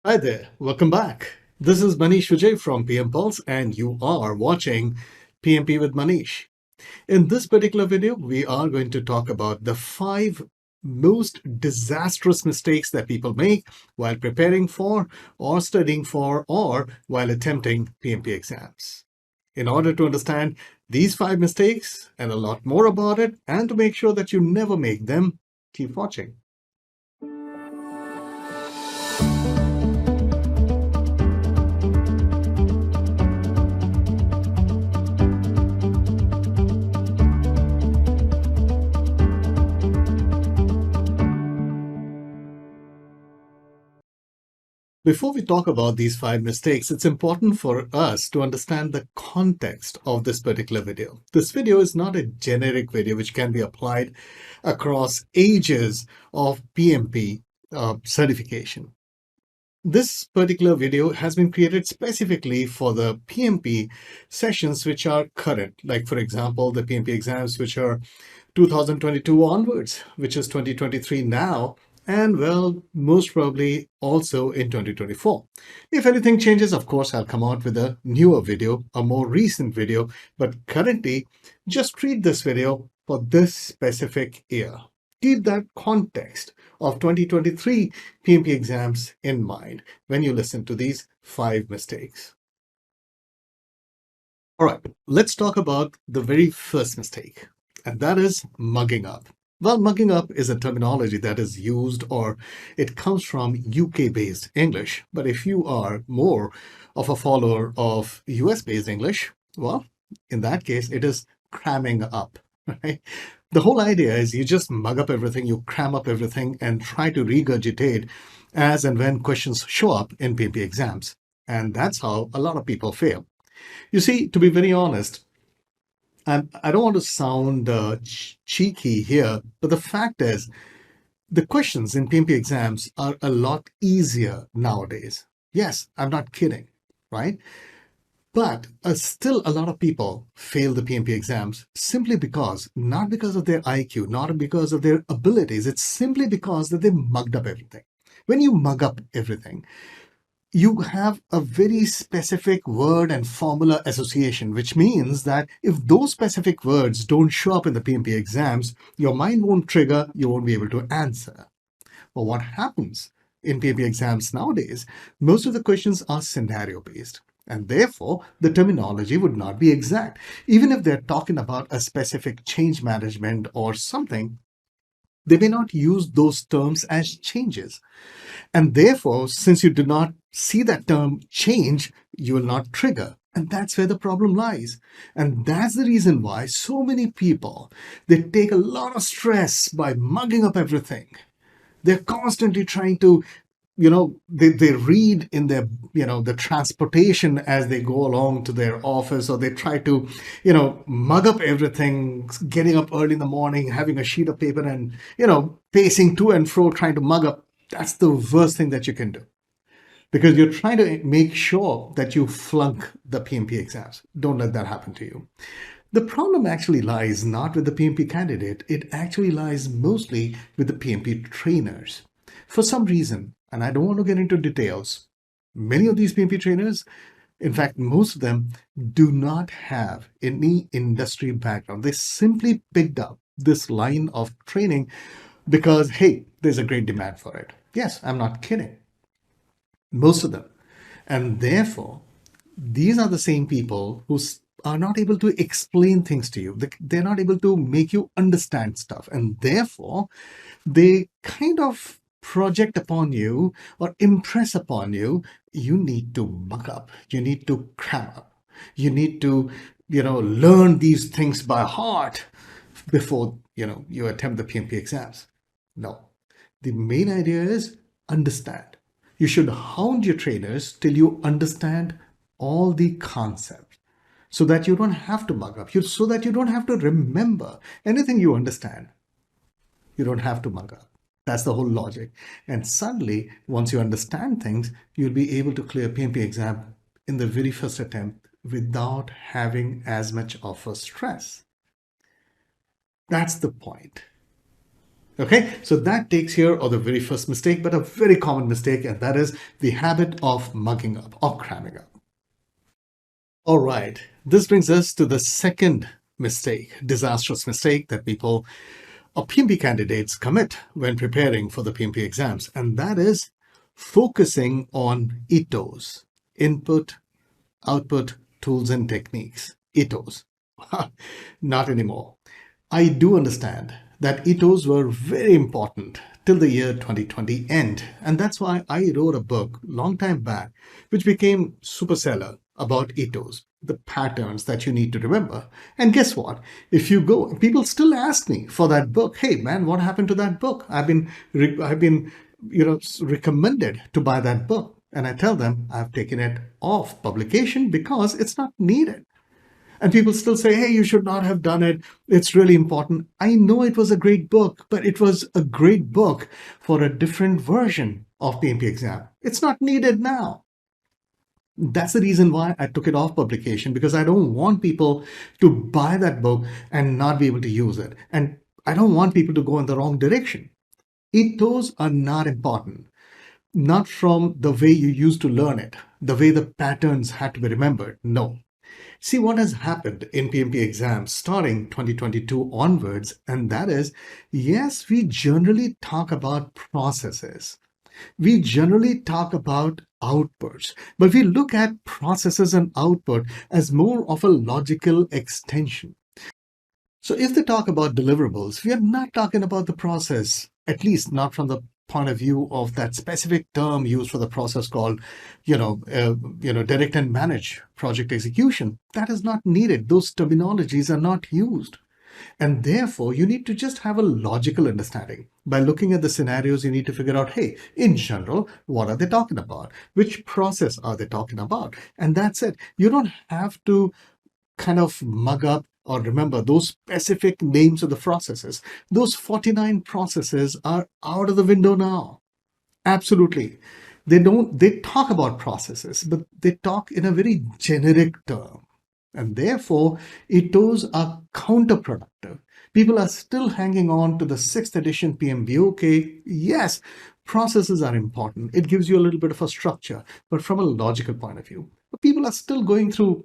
Hi there, welcome back. This is Maneesh Vijay from PM Pulse, and you are watching PMP with Maneesh. In this particular video, we are going to talk about the 5 most disastrous mistakes that people make while preparing for, or studying for, or while attempting PMP exams. In order to understand these 5 mistakes and a lot more about it, and to make sure that you never make them, keep watching. Before we talk about these 5 mistakes, it's important for us to understand the context of this particular video. This video is not a generic video which can be applied across ages of PMP certification. This particular video has been created specifically for the PMP sessions which are current, like for example, the PMP exams which are 2022 onwards, which is 2023 now, and well, most probably also in 2024. If anything changes, of course, I'll come out with a newer video, a more recent video, but currently just treat this video for this specific year. Keep that context of 2023 PMP exams in mind when you listen to these 5 mistakes. All right, let's talk about the very first mistake, and that is mugging up. Well, mugging up is a terminology that is used, or it comes from UK-based English. But if you are more of a follower of US-based English, well, in that case, it is cramming up, right? The whole idea is you just mug up everything, you cram up everything, and try to regurgitate as and when questions show up in PMP exams. And that's how a lot of people fail. You see, to be very honest, I don't want to sound cheeky here, but the fact is, the questions in PMP exams are a lot easier nowadays. Yes, I'm not kidding, right? But still, a lot of people fail the PMP exams simply because, not because of their IQ, not because of their abilities, it's simply because that they mugged up everything. When you mug up everything, you have a very specific word and formula association, which means that if those specific words don't show up in the PMP exams, your mind won't trigger, you won't be able to answer. But what happens in PMP exams nowadays, most of the questions are scenario based. And therefore, the terminology would not be exact. Even if they're talking about a specific change management or something, they may not use those terms as changes. And therefore, since you do not see that term change, you will not trigger. And that's where the problem lies. And that's the reason why so many people, they take a lot of stress by mugging up everything. They're constantly trying to, they read in their, the transportation as they go along to their office, or they try to, mug up everything, getting up early in the morning, having a sheet of paper and, pacing to and fro, trying to mug up. That's the worst thing that you can do, because you're trying to make sure that you flunk the PMP exams. Don't let that happen to you. The problem actually lies not with the PMP candidate, it actually lies mostly with the PMP trainers. For some reason, and I don't want to get into details, many of these PMP trainers, in fact, most of them, do not have any industry background. They simply picked up this line of training because, hey, there's a great demand for it. Yes, I'm not kidding. Most of them. And therefore, these are the same people who are not able to explain things to you. They're not able to make you understand stuff. And therefore, they kind of project upon you or impress upon you, you need to muck up, you need to cram up, you need to, learn these things by heart before, you attempt the PMP exams. No, the main idea is understand. You should hound your trainers till you understand all the concepts, so that you don't have to mug up, so that you don't have to remember anything you understand. You don't have to mug up. That's the whole logic. And suddenly, once you understand things, you'll be able to clear PMP exam in the very first attempt without having as much of a stress. That's the point. Okay, so that takes care of the very first mistake, but a very common mistake, and that is the habit of mugging up or cramming up. All right, this brings us to the second mistake, disastrous mistake that people or PMP candidates commit when preparing for the PMP exams, and that is focusing on ITTOs, input, output, tools, and techniques. ITTOs. Not anymore. I do understand that ITOs were very important till the year 2020 end. And that's why I wrote a book long time back, which became super seller about ITOs, the patterns that you need to remember. And guess what? If you go, people still ask me for that book. Hey man, what happened to that book? I've been recommended to buy that book. And I tell them I've taken it off publication because it's not needed. And people still say, hey, you should not have done it. It's really important. I know it was a great book, but it was a great book for a different version of PMP exam. It's not needed now. That's the reason why I took it off publication, because I don't want people to buy that book and not be able to use it. And I don't want people to go in the wrong direction. Those are not important, not from the way you used to learn it, the way the patterns had to be remembered. No, see what has happened in PMP exams starting 2022 onwards, and that is, yes, we generally talk about processes. We generally talk about outputs, but we look at processes and output as more of a logical extension. So if they talk about deliverables, we are not talking about the process, at least not from the point of view of that specific term used for the process called, direct and manage project execution. That is not needed. Those terminologies are not used. And therefore, you need to just have a logical understanding. By looking at the scenarios, you need to figure out, hey, in general, what are they talking about? Which process are they talking about? And that's it. You don't have to kind of mug up or remember those specific names of the processes. Those 49 processes are out of the window now. Absolutely. They talk about processes, but they talk in a very generic term. And therefore, those are counterproductive. People are still hanging on to the sixth edition PMBOK. Yes, processes are important. It gives you a little bit of a structure, but from a logical point of view. But people are still going through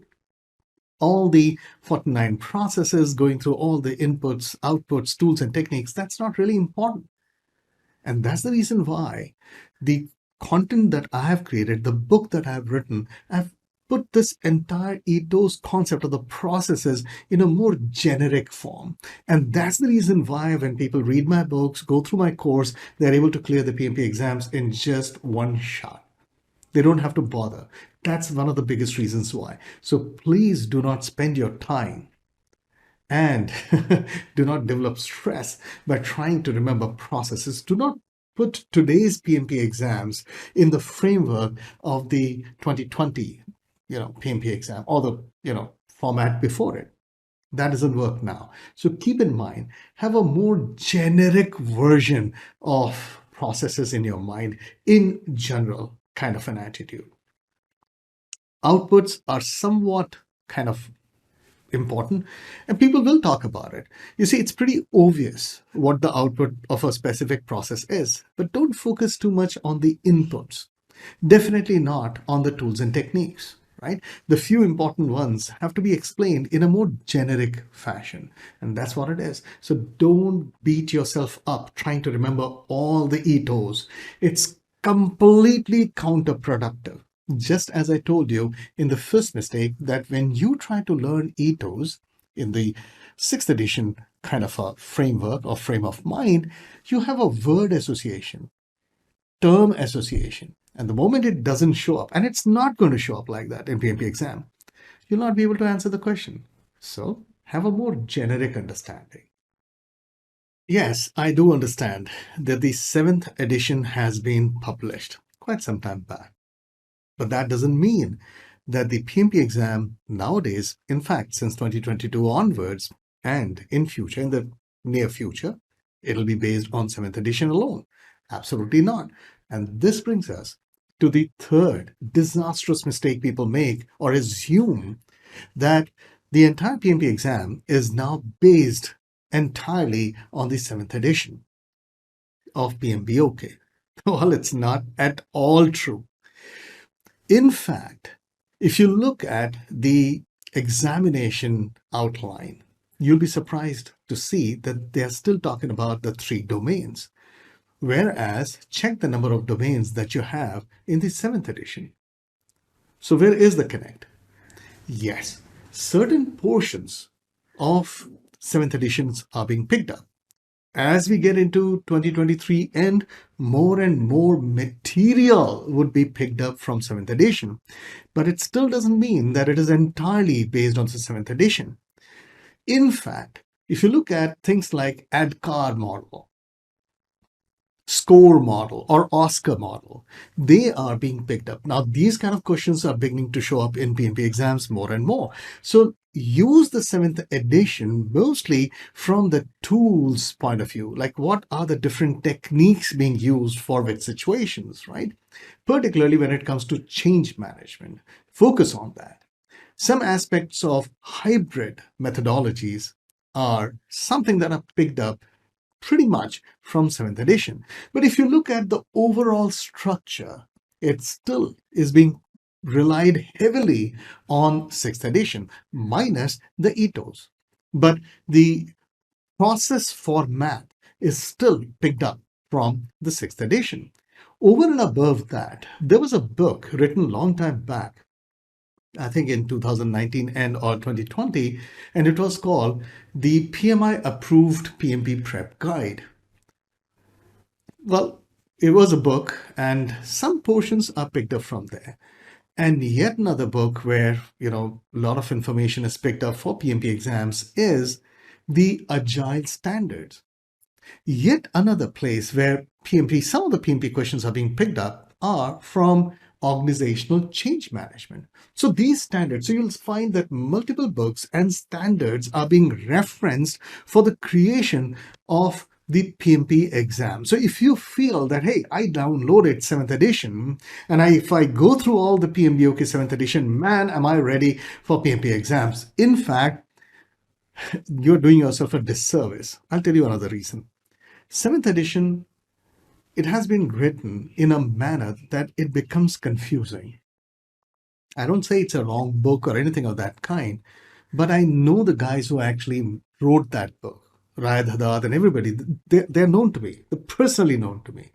all the 49 processes, going through all the inputs, outputs, tools, and techniques. That's not really important. And that's the reason why the content that I have created, the book that I have written, I've put this entire ethos concept of the processes in a more generic form. And that's the reason why when people read my books, go through my course, they're able to clear the PMP exams in just one shot. They don't have to bother. That's one of the biggest reasons why. So please do not spend your time and do not develop stress by trying to remember processes. Do not put today's PMP exams in the framework of the 2020, PMP exam or the, format before it. That doesn't work now. So keep in mind, have a more generic version of processes in your mind in general, kind of an attitude. Outputs are somewhat kind of important and people will talk about it. You see, it's pretty obvious what the output of a specific process is, but don't focus too much on the inputs. Definitely not on the tools and techniques, right? The few important ones have to be explained in a more generic fashion, and that's what it is. So don't beat yourself up trying to remember all the ETOs. It's completely counterproductive. Just as I told you in the first mistake, that when you try to learn ETOs in the sixth edition kind of a framework or frame of mind, you have a word association, term association. And the moment it doesn't show up, and it's not going to show up like that in PMP exam, you'll not be able to answer the question. So have a more generic understanding. Yes, I do understand that the seventh edition has been published quite some time back. But that doesn't mean that the PMP exam nowadays, in fact, since 2022 onwards, and in future, in the near future, it'll be based on 7th edition alone. Absolutely not. And this brings us to the third disastrous mistake people make or assume that the entire PMP exam is now based entirely on the 7th edition. of PMBOK. Well, it's not at all true. In fact, if you look at the examination outline, you'll be surprised to see that they're still talking about the three domains. Whereas, check the number of domains that you have in the seventh edition. So, where is the connect? Yes, certain portions of seventh editions are being picked up. As we get into 2023 and more material would be picked up from seventh edition, but it still doesn't mean that it is entirely based on the seventh edition. In fact, if you look at things like ADCAR model, score model, or Oscar model, they are being picked up. Now, these kind of questions are beginning to show up in PMP exams more and more. So use the seventh edition mostly from the tools point of view, like what are the different techniques being used for which situations, right? Particularly when it comes to change management, focus on that. Some aspects of hybrid methodologies are something that are picked up pretty much from seventh edition. But if you look at the overall structure, it still is being relied heavily on sixth edition, minus the ITTOs. But the process format is still picked up from the sixth edition. Over and above that, there was a book written a long time back, I think in 2019 and or 2020, and it was called the PMI Approved PMP Prep Guide. Well, it was a book, and some portions are picked up from there. And yet another book where, a lot of information is picked up for PMP exams is the Agile Standards. Yet another place where some of the PMP questions are being picked up are from organizational change management. So these standards, so you'll find that multiple books and standards are being referenced for the creation of the PMP exam. So if you feel that, hey, I downloaded 7th edition, and if I go through all the PMBOK 7th edition, man, am I ready for PMP exams? In fact, you're doing yourself a disservice. I'll tell you another reason. 7th edition, it has been written in a manner that it becomes confusing. I don't say it's a wrong book or anything of that kind, but I know the guys who actually wrote that book, Raya Haddad and everybody. They're known to me. They're personally known to me.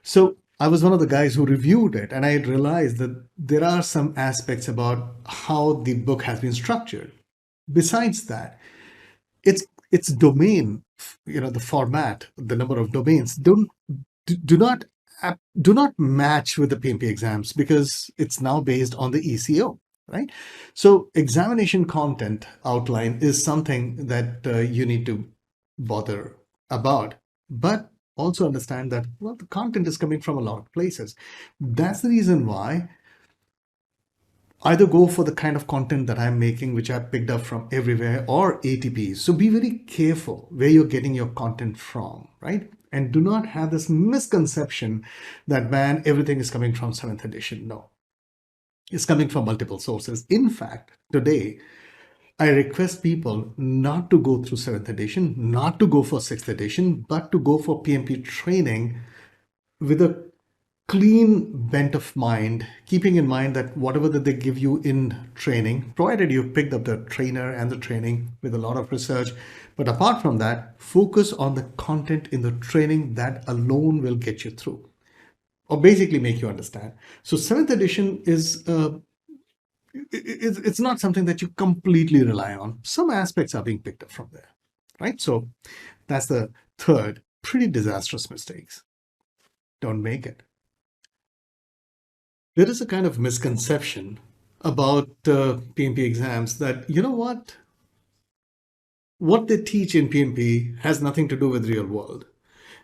So I was one of the guys who reviewed it, and I realized that there are some aspects about how the book has been structured. Besides that, its domain, the format, the number of domains do not match with the PMP exams because it's now based on the ECO, right? So examination content outline is something that you need to bother about, but also understand that, well, the content is coming from a lot of places. That's the reason why either go for the kind of content that I'm making, which I picked up from everywhere, or ATPs. So be very careful where you're getting your content from, right? And do not have this misconception that, man, everything is coming from 7th edition. No, it's coming from multiple sources. In fact, today, I request people not to go through 7th edition, not to go for 6th edition, but to go for PMP training with a clean bent of mind, keeping in mind that whatever that they give you in training, provided you've picked up the trainer and the training with a lot of research, but apart from that, focus on the content in the training. That alone will get you through, or basically make you understand. So 7th edition is it's not something that you completely rely on. Some aspects are being picked up from there, right? So that's the third pretty disastrous mistakes. Don't make it. There is a kind of misconception about PMP exams that, what they teach in PMP has nothing to do with real world.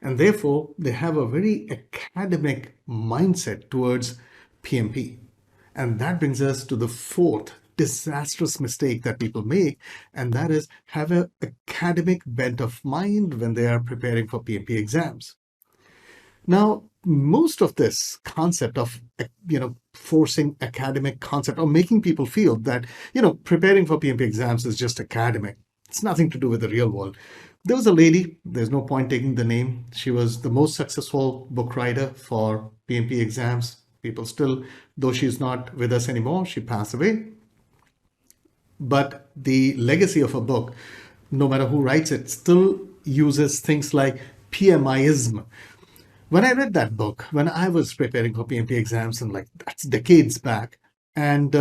And therefore, they have a very academic mindset towards PMP. And that brings us to the fourth disastrous mistake that people make, and that is have an academic bent of mind when they are preparing for PMP exams. Now, most of this concept of, forcing academic concept or making people feel that, preparing for PMP exams is just academic. It's nothing to do with the real world. There was a lady, there's no point taking the name. She was the most successful book writer for PMP exams. People still, though she's not with us anymore, she passed away. But the legacy of a book, no matter who writes it, still uses things like PMIism. When I read that book, when I was preparing for PMP exams, and like that's decades back, and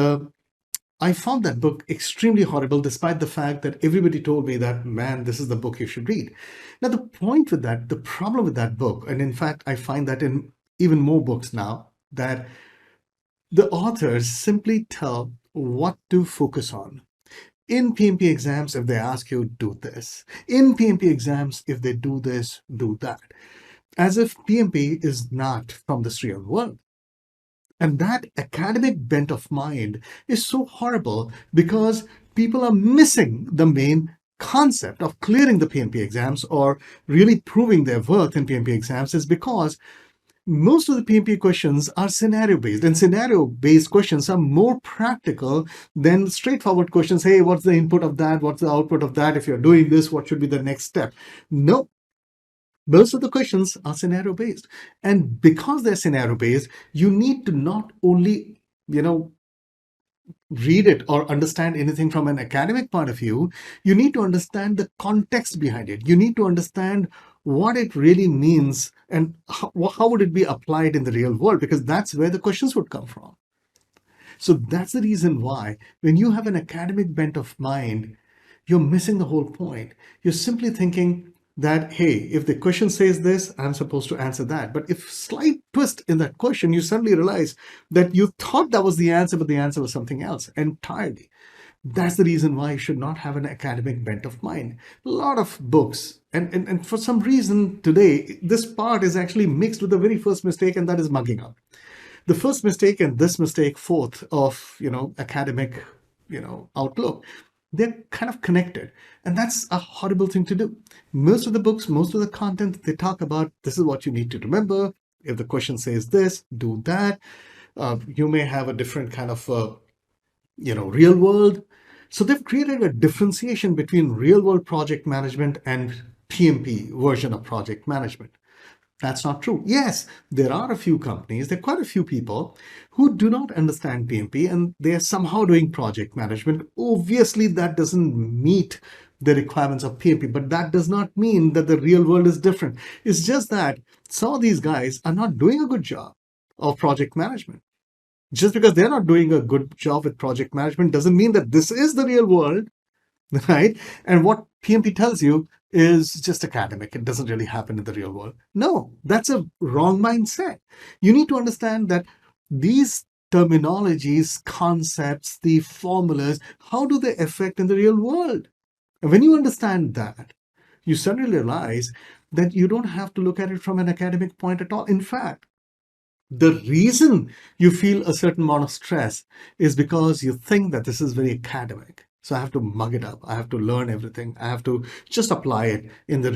I found that book extremely horrible, despite the fact that everybody told me that, man, this is the book you should read. Now, the point with that, the problem with that book, and in fact, I find that in even more books now, that the authors simply tell what to focus on. In PMP exams, if they ask you, do this. In PMP exams, if they do this, do that. As if PMP is not from this real world. And that academic bent of mind is so horrible because people are missing the main concept of clearing the PMP exams or really proving their worth in PMP exams is because most of the PMP questions are scenario based, and scenario based questions are more practical than straightforward questions. Hey, what's the input of that? What's the output of that? If you're doing this, what should be the next step? No, most of the questions are scenario based. And because they're scenario based, you need to not only, read it or understand anything from an academic point of view, you need to understand the context behind it. You need to understand what it really means and how would it be applied in the real world, because that's where the questions would come from. So that's the reason why when you have an academic bent of mind, you're missing the whole point. You're simply thinking that, hey, if the question says this, I'm supposed to answer that. But if slight twist in that question, you suddenly realize that you thought that was the answer, but the answer was something else entirely. That's the reason why you should not have an academic bent of mind. A lot of books, and for some reason today, this part is actually mixed with the very first mistake, and that is mugging up. The first mistake and this mistake, fourth, of academic outlook, they're kind of connected, and that's a horrible thing to do. Most of the books, most of the content, they talk about this is what you need to remember. If the question says this, do that. You may have a different kind of real world. So they've created a differentiation between real world project management and PMP version of project management. That's not true. Yes, there are a few companies, there are quite a few people who do not understand PMP and they are somehow doing project management. Obviously, that doesn't meet the requirements of PMP, but that does not mean that the real world is different. It's just that some of these guys are not doing a good job of project management. Just because they're not doing a good job with project management doesn't mean that this is the real world, right? And what PMP tells you is just academic. It doesn't really happen in the real world. No, that's a wrong mindset. You need to understand that these terminologies, concepts, the formulas, how do they affect in the real world? And when you understand that, you suddenly realize that you don't have to look at it from an academic point at all. In fact, the reason you feel a certain amount of stress is because you think that this is very academic. So I have to mug it up. I have to learn everything. I have to just apply it in the,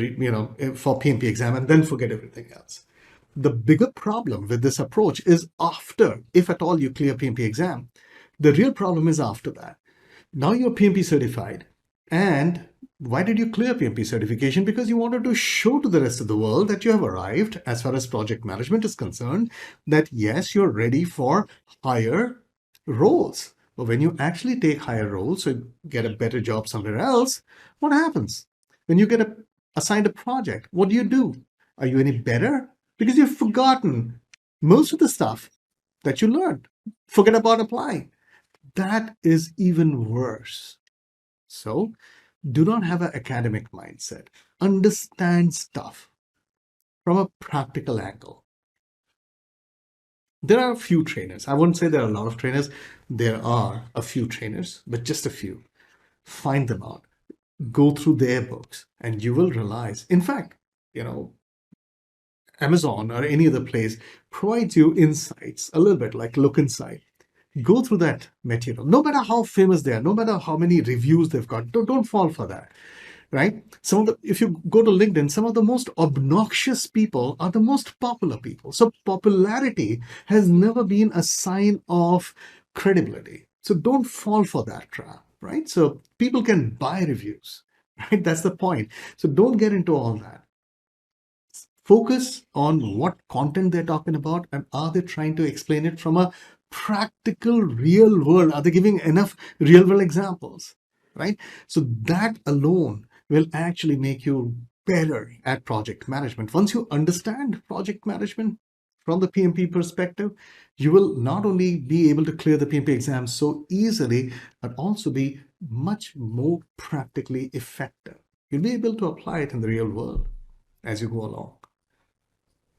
for PMP exam and then forget everything else. The bigger problem with this approach is after, if at all you clear PMP exam, the real problem is after that. Now you're PMP certified. And why did you clear PMP certification? Because you wanted to show to the rest of the world that you have arrived, as far as project management is concerned, that yes, you're ready for higher roles. But when you actually take higher roles, so you get a better job somewhere else, what happens? When you get assigned a project, what do? Are you any better? Because you've forgotten most of the stuff that you learned. Forget about applying. That is even worse. So do not have an academic mindset. Understand stuff from a practical angle. There are a few trainers. I wouldn't say there are a lot of trainers. There are a few trainers, but just a few. Find them out. Go through their books and you will realize, in fact, Amazon or any other place provides you insights, a little bit like look inside. Go through that material. No matter how famous they are, no matter how many reviews they've got, don't fall for that, right? If you go to LinkedIn, some of the most obnoxious people are the most popular people. So popularity has never been a sign of credibility. So don't fall for that trap, right? So people can buy reviews. right? That's the point. So don't get into all that. Focus on what content they're talking about, and are they trying to explain it from a practical real world? Are they giving enough real world examples, right? So that alone will actually make you better at project management. Once you understand project management from the PMP perspective, you will not only be able to clear the PMP exam so easily, but also be much more practically effective. You'll be able to apply it in the real world as you go along.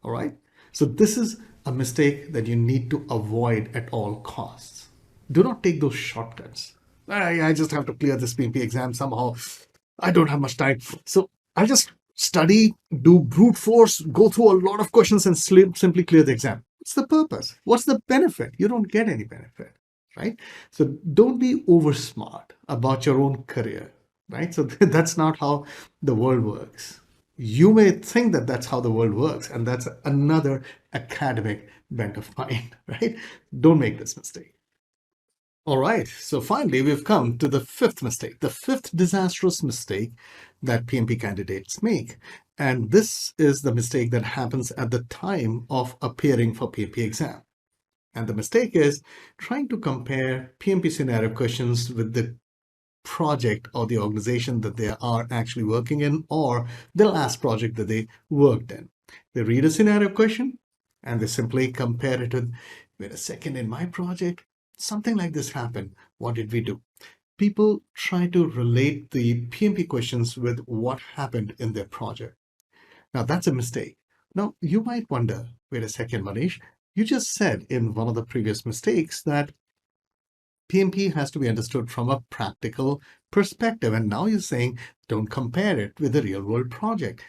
All right. So this is a mistake that you need to avoid at all costs. Do not take those shortcuts. I just have to clear this PMP exam somehow. I don't have much time. So I'll just study, do brute force, go through a lot of questions and simply clear the exam. What's the purpose? What's the benefit? You don't get any benefit, right? So don't be over smart about your own career, right? So that's not how the world works. You may think that that's how the world works, and that's another academic bent of mine, right? Don't make this mistake. All right, so finally, we've come to the fifth mistake, the fifth disastrous mistake that PMP candidates make. And this is the mistake that happens at the time of appearing for PMP exam. And the mistake is trying to compare PMP scenario questions with the project or the organization that they are actually working in, or the last project that they worked in. They read a scenario question and they simply compare it with, wait a second, in my project, something like this happened. What did we do? People try to relate the PMP questions with what happened in their project. Now, that's a mistake. Now, you might wonder, wait a second, Manish, you just said in one of the previous mistakes that PMP has to be understood from a practical perspective. And now you're saying don't compare it with a real world project.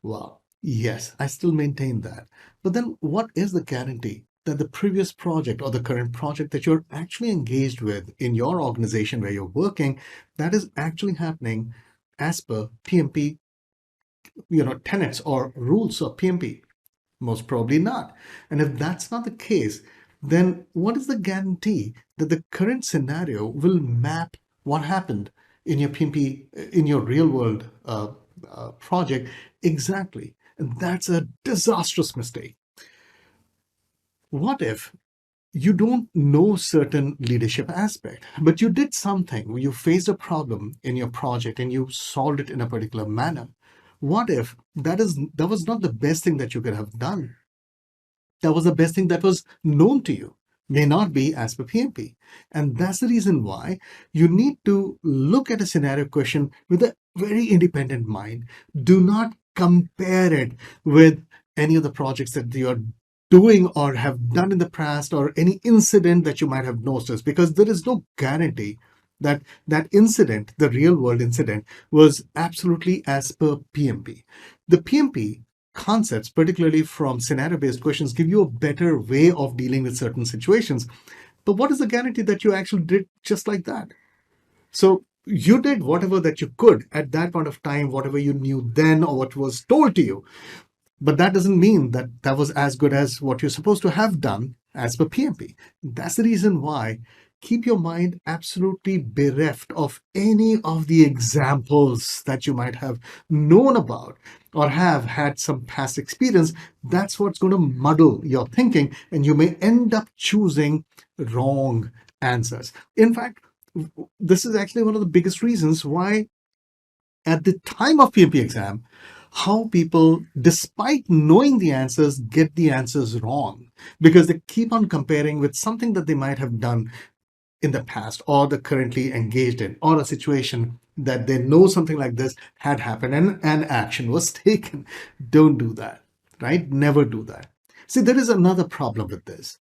Well, yes, I still maintain that. But then what is the guarantee that the previous project or the current project that you're actually engaged with in your organization where you're working, that is actually happening as per PMP, tenets or rules of PMP? Most probably not. And if that's not the case, then what is the guarantee that the current scenario will map what happened in your PMP, in your real world project exactly? And that's a disastrous mistake. What if you don't know certain leadership aspect, but you did something, you faced a problem in your project and you solved it in a particular manner? What if that was not the best thing that you could have done? That was the best thing that was known to you, may not be as per PMP. And that's the reason why you need to look at a scenario question with a very independent mind. Do not compare it with any of the projects that you are doing or have done in the past, or any incident that you might have noticed, because there is no guarantee that that incident, the real world incident, was absolutely as per PMP. The PMP concepts, particularly from scenario based questions, give you a better way of dealing with certain situations. But what is the guarantee that you actually did just like that? So you did whatever that you could at that point of time, whatever you knew then or what was told to you. But that doesn't mean that that was as good as what you're supposed to have done as per PMP. That's the reason why keep your mind absolutely bereft of any of the examples that you might have known about or have had some past experience. That's what's going to muddle your thinking, and you may end up choosing wrong answers. In fact, this is actually one of the biggest reasons why at the time of PMP exam, how people, despite knowing the answers, get the answers wrong because they keep on comparing with something that they might have done in the past or they're currently engaged in, or a situation that they know something like this had happened and an action was taken. Don't do that, right? Never do that. See, there is another problem with this.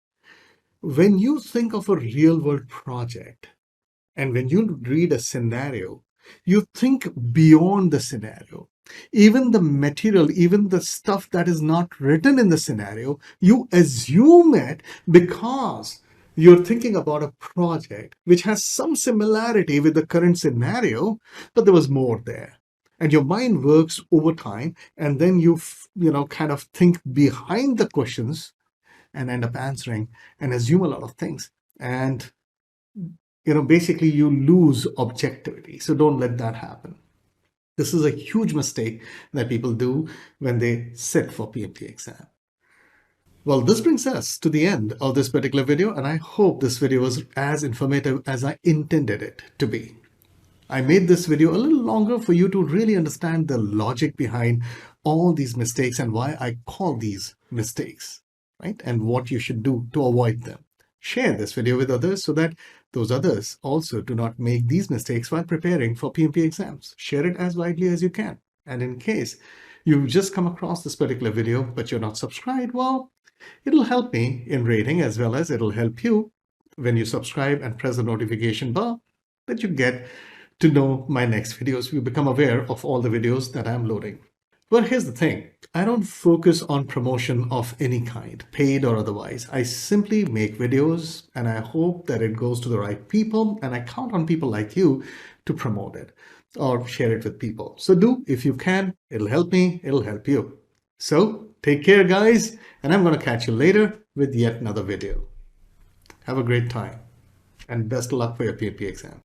When you think of a real world project, and when you read a scenario, you think beyond the scenario. Even the material, even the stuff that is not written in the scenario, you assume it because you're thinking about a project which has some similarity with the current scenario, but there was more there. And your mind works over time, and then kind of think behind the questions and end up answering and assume a lot of things. And basically you lose objectivity. So don't let that happen. This is a huge mistake that people do when they sit for PMP exam. Well, this brings us to the end of this particular video, and I hope this video was as informative as I intended it to be. I made this video a little longer for you to really understand the logic behind all these mistakes and why I call these mistakes, right? And what you should do to avoid them. Share this video with others so that those others also do not make these mistakes while preparing for PMP exams. Share it as widely as you can. And in case you've just come across this particular video, but you're not subscribed, well, it'll help me in rating as well as it'll help you when you subscribe and press the notification bell that you get to know my next videos. You become aware of all the videos that I'm loading. But here's the thing. I don't focus on promotion of any kind, paid or otherwise. I simply make videos and I hope that it goes to the right people, and I count on people like you to promote it or share it with people. So do, if you can. It'll help me, it'll help you. So take care, guys, and I'm going to catch you later with yet another video. Have a great time and best of luck for your PMP exam.